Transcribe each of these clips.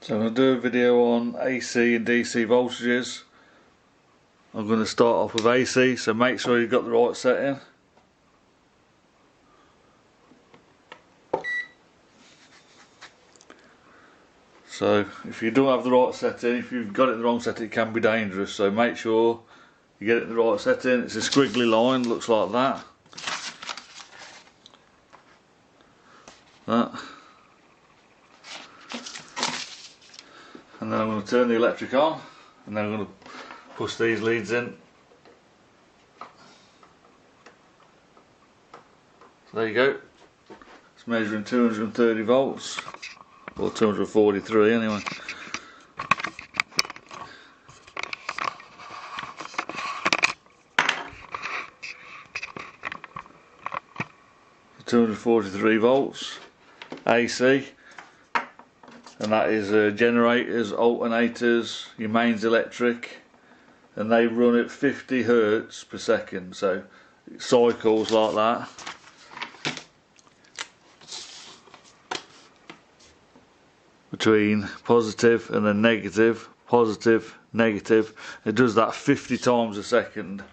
So I'm going to do a video on AC and DC voltages. I'm going to start off with AC, so make sure you've got the right setting. So if you don't have the right setting, if you've got it in the wrong setting, it can be dangerous. So make sure you get it in the right setting. It's a squiggly line, looks like that. And then I'm going to turn the electric on, and then I'm going to push these leads in. So there you go. It's measuring 230 volts, or 243 anyway. So 243 volts AC. And that is generators, alternators, your mains electric, and they run at 50 Hertz per second, so it cycles like that. Between positive and then negative, positive, negative. It does that 50 times a second,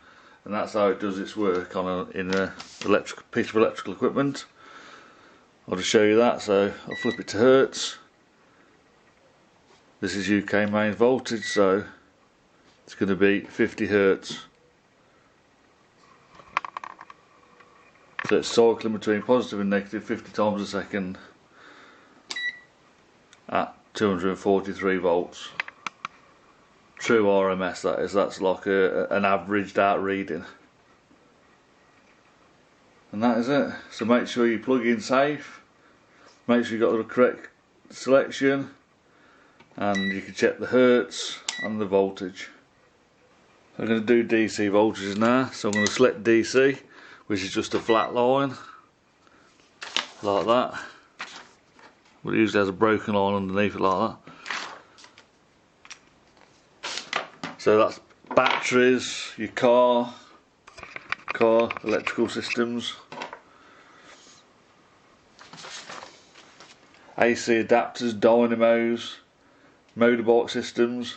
and that's how it does its work on in a piece of electrical equipment. I'll just show you that, so I'll flip it to Hertz. This is UK mains voltage, so it's going to be 50 Hertz. So it's cycling between positive and negative 50 times a second at 243 volts. True RMS that is, that's like an averaged out reading. And that is it. So make sure you plug in safe, make sure you've got the correct selection, and you can check the Hertz and the voltage. I'm going to do DC voltages now, so I'm going to select DC, which is just a flat line, like that. But it usually has a broken line underneath it like that. So that's batteries, your car electrical systems, AC adapters, dynamos, motorbike systems,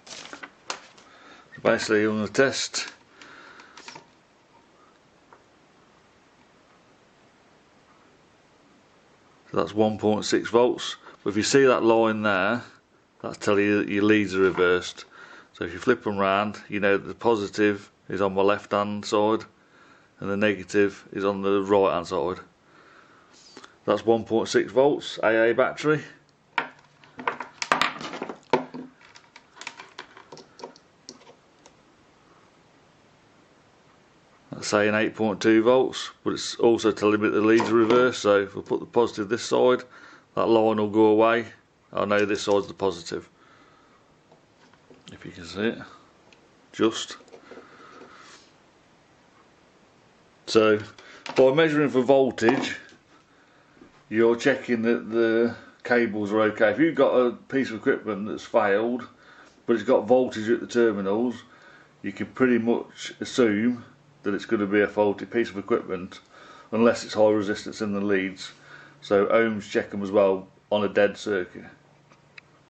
so basically I'm going to test. So that's 1.6 volts, but if you see that line there, that's telling you that your leads are reversed. So if you flip them round, you know that the positive is on my left hand side and the negative is on the right hand side. That's 1.6 volts AA battery. That's saying 8.2 volts, but it's also telling me that the leads are reversed, so if we put the positive this side, that line will go away. I know this side's the positive, if you can see it, just. So by measuring for voltage, you're checking that the cables are okay. If you've got a piece of equipment that's failed, but it's got voltage at the terminals, you can pretty much assume that it's going to be a faulty piece of equipment, unless it's high resistance in the leads. So ohms check them as well on a dead circuit.